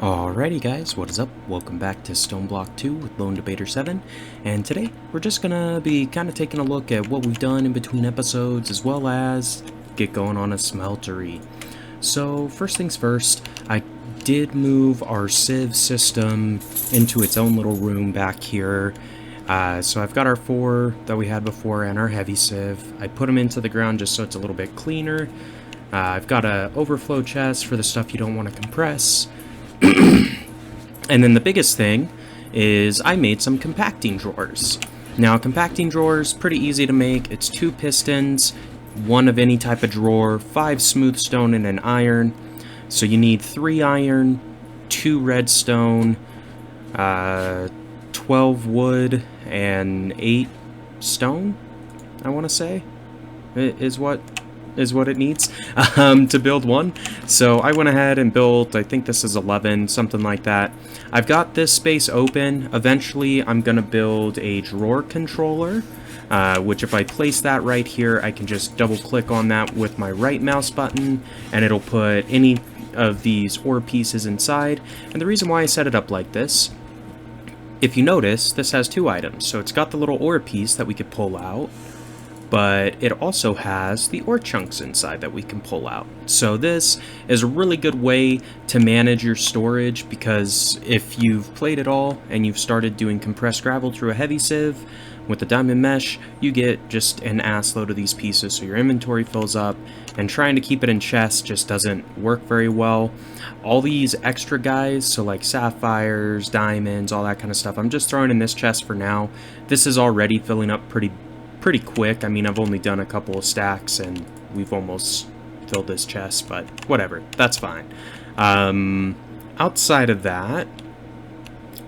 Alrighty guys, what is up? Welcome back to Stoneblock 2 with LD7, and today we're just gonna be kind of taking a look at what we've done in between episodes, as well as get going on a smeltery. So first things first, I did move our sieve system into its own little room back here. So I've got our 4 that we had before and our heavy sieve. I put them into the ground just so it's a little bit cleaner. I've got a overflow chest for the stuff you don't want to compress. And then the biggest thing is I made some compacting drawers. Now, compacting drawers, pretty easy to make. It's 2 pistons, 1 of any type of drawer, 5 smooth stone, and an iron. So you need 3 iron, 2 redstone, 12 wood, and 8 stone, I want to say, is what it needs to build one. So I went ahead and built, I think this is 11, something like that. I've got this space open. Eventually I'm gonna build a drawer controller, which if I place that right here, I can just double click on that with my right mouse button and it'll put any of these ore pieces inside. And the reason why I set it up like this, if you notice, this has 2 items. So it's got the little ore piece that we could pull out, but it also has the ore chunks inside that we can pull out. So this is a really good way to manage your storage, because if you've played it all and you've started doing compressed gravel through a heavy sieve with the diamond mesh, you get just an ass load of these pieces, so your inventory fills up, and trying to keep it in chests just doesn't work very well. All these extra guys, so like sapphires, diamonds, all that kind of stuff, I'm just throwing in this chest for now. This is already filling up pretty quick. I mean, I've only done a couple of stacks and we've almost filled this chest, but whatever, that's fine. Outside of that,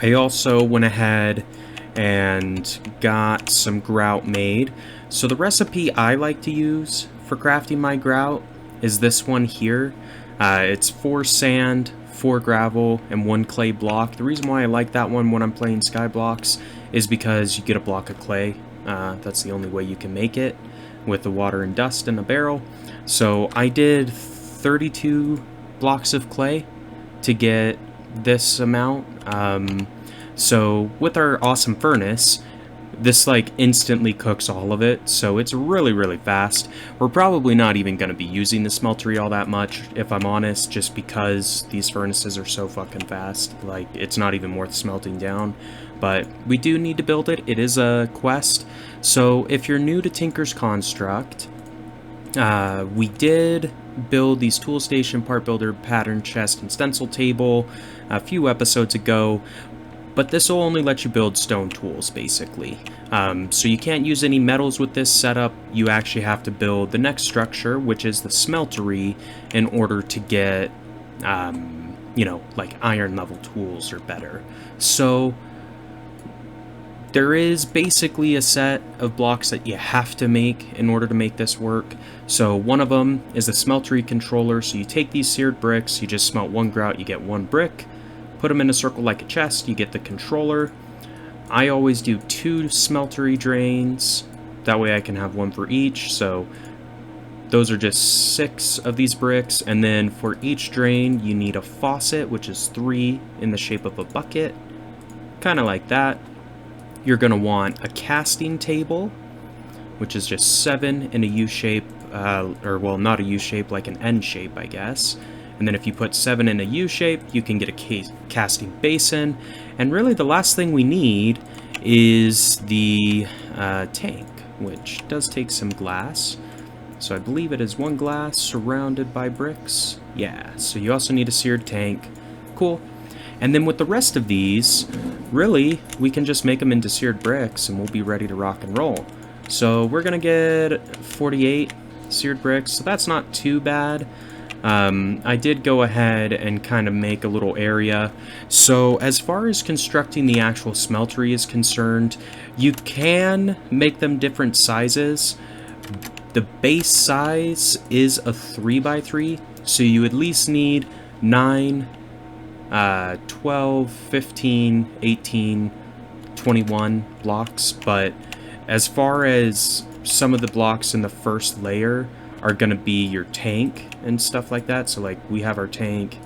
I also went ahead and got some grout made. So the recipe I like to use for crafting my grout is this one here. It's 4 sand, 4 gravel, and 1 clay block. The reason why I like that one when I'm playing skyblocks is because you get a block of clay. That's the only way you can make it, with the water and dust in a barrel. So I did 32 blocks of clay to get this amount. So with our awesome furnace, this like instantly cooks all of it, so it's really fast. We're probably not even going to be using the smeltery all that much, if I'm honest, just because these furnaces are so fucking fast. Like, it's not even worth smelting down. But we do need to build it. It is a quest. So if you're new to Tinker's Construct, we did build these tool station, part builder, pattern chest, and stencil table a few episodes ago. But this will only let you build stone tools, basically. So you can't use any metals with this setup. You actually have to build the next structure, which is the smeltery, in order to get, you know, like iron level tools or better. So there is basically a set of blocks that you have to make in order to make this work. So one of them is the smeltery controller. So you take these seared bricks, you just smelt 1 grout, you get 1 brick. Put them in a circle like a chest, you get the controller. I always do 2 smeltery drains. That way I can have 1 for each. So those are just 6 of these bricks. And then for each drain, you need a faucet, which is 3 in the shape of a bucket. Kind of like that. You're going to want a casting table, which is just 7 in a U shape, or well, not a U shape, like an N shape, I guess. And then if you put 7 in a U shape, you can get a casting basin. And really the last thing we need is the tank, which does take some glass. So I believe it is 1 glass surrounded by bricks. Yeah, so you also need a seared tank. Cool. And then with the rest of these, really, we can just make them into seared bricks and we'll be ready to rock and roll. So we're going to get 48 seared bricks, so that's not too bad. I did go ahead and kind of make a little area. So as far as constructing the actual smeltery is concerned, you can make them different sizes. The base size is a 3x3, so you at least need 9, 12, 15, 18, 21 blocks. But as far as some of the blocks in the first layer are going to be your tank and stuff like that. So like we have our tank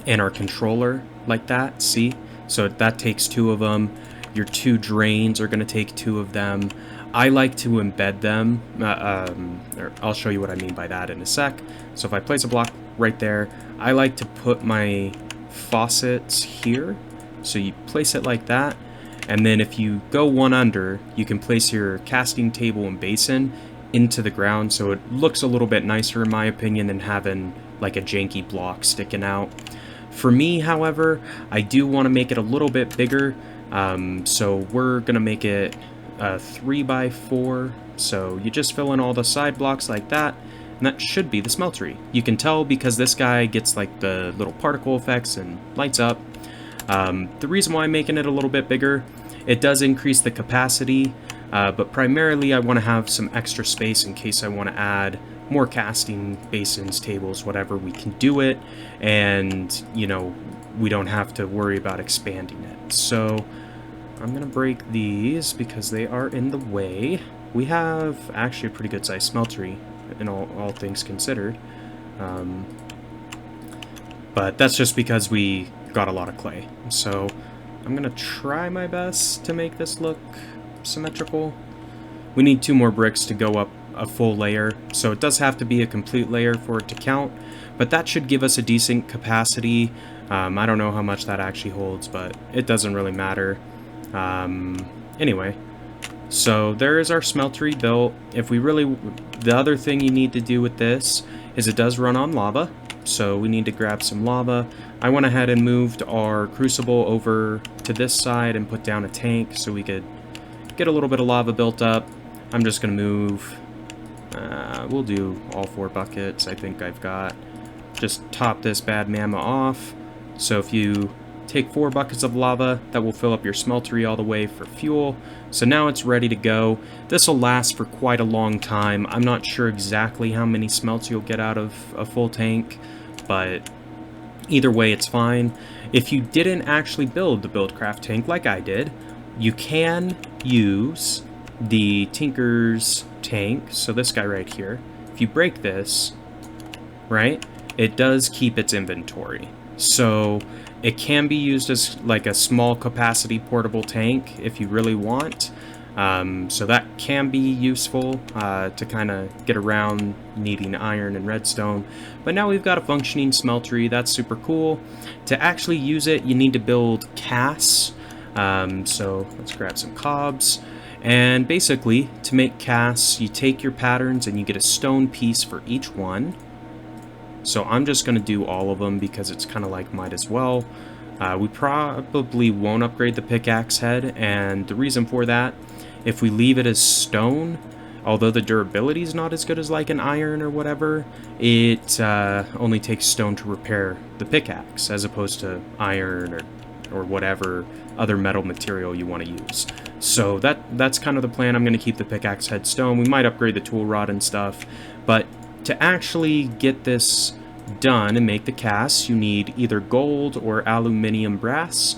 and our controller like that, see? So that takes 2 of them. Your 2 drains are going to take 2 of them. I like to embed them. I'll show you what I mean by that in a sec. So if I place a block right there, I like to put my faucets here. So you place it like that. And then if you go one under, you can place your casting table and basin into the ground. So it looks a little bit nicer in my opinion than having like a janky block sticking out. For me, however, I do want to make it a little bit bigger. So we're going to make it 3x4. So you just fill in all the side blocks like that. And that should be the smeltery. You can tell because this guy gets like the little particle effects and lights up. The reason why I'm making it a little bit bigger, it does increase the capacity, but primarily I want to have some extra space in case I want to add more casting basins, tables, whatever. We can do it, and you know, we don't have to worry about expanding it. So I'm gonna break these because they are in the way. We have actually a pretty good sized smeltery in all things considered, but that's just because we got a lot of clay. So I'm gonna try my best to make this look symmetrical. We need 2 more bricks to go up a full layer, so it does have to be a complete layer for it to count, but that should give us a decent capacity. I don't know how much that actually holds, but it doesn't really matter. Anyway, so there is our smeltery built. If we really, the other thing you need to do with this is it does run on lava, so we need to grab some lava. I went ahead and moved our crucible over to this side and put down a tank so we could get a little bit of lava built up. I'm just gonna move, we'll do all 4 buckets. I think I've got, just top this bad mama off. So if you take 4 buckets of lava, that will fill up your smeltery all the way for fuel. So now it's ready to go. This will last for quite a long time. I'm not sure exactly how many smelts you'll get out of a full tank, but either way it's fine. If you didn't actually build the Buildcraft tank like I did, you can use the Tinker's tank, so this guy right here. If you break this, right, it does keep its inventory. So it can be used as like a small capacity portable tank if you really want. So that can be useful to kind of get around needing iron and redstone. But now we've got a functioning smeltery. That's super cool. To actually use it, you need to build casts. So let's grab some cobs. And basically, to make casts, you take your patterns and you get a stone piece for each one. So I'm just going to do all of them because it's kind of like might as well. We probably won't upgrade the pickaxe head, and the reason for that, if we leave it as stone, although the durability is not as good as like an iron or whatever, it only takes stone to repair the pickaxe as opposed to iron or whatever other metal material you want to use. So that's kind of the plan. I'm going to keep the pickaxe head stone. We might upgrade the tool rod and stuff, but to actually get this done and make the casts, you need either gold or aluminium brass.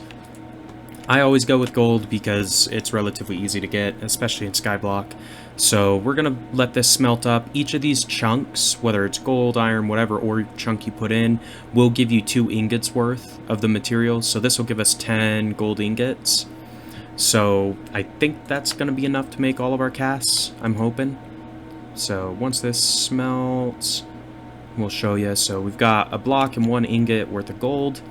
I always go with gold because it's relatively easy to get, especially in skyblock. So we're going to let this smelt up. Each of these chunks, whether it's gold, iron, whatever ore chunk you put in, will give you 2 ingots worth of the materials. So this will give us 10 gold ingots. So I think that's going to be enough to make all of our casts, I'm hoping. So once this smelts, we'll show you. So we've got a block and 1 ingot worth of gold.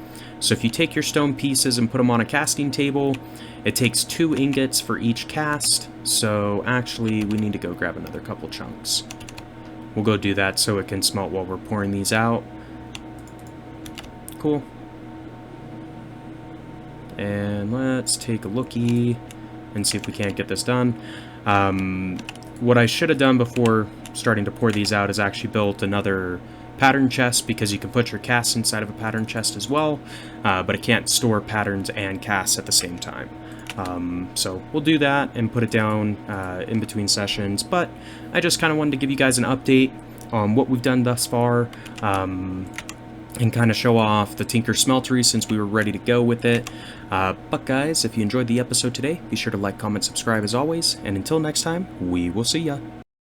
So if you take your stone pieces and put them on a casting table, it takes 2 ingots for each cast. So actually we need to go grab another couple chunks. We'll go do that so it can smelt while we're pouring these out. Cool. And let's take a looky and see if we can't get this done. What I should have done before starting to pour these out is actually built another pattern chest, because you can put your casts inside of a pattern chest as well, but it can't store patterns and casts at the same time. So we'll do that and put it down in between sessions, but I just kind of wanted to give you guys an update on what we've done thus far, and kind of show off the Tinker Smeltery since we were ready to go with it. But guys, if you enjoyed the episode today, be sure to like, comment, subscribe as always, and until next time, we will see ya.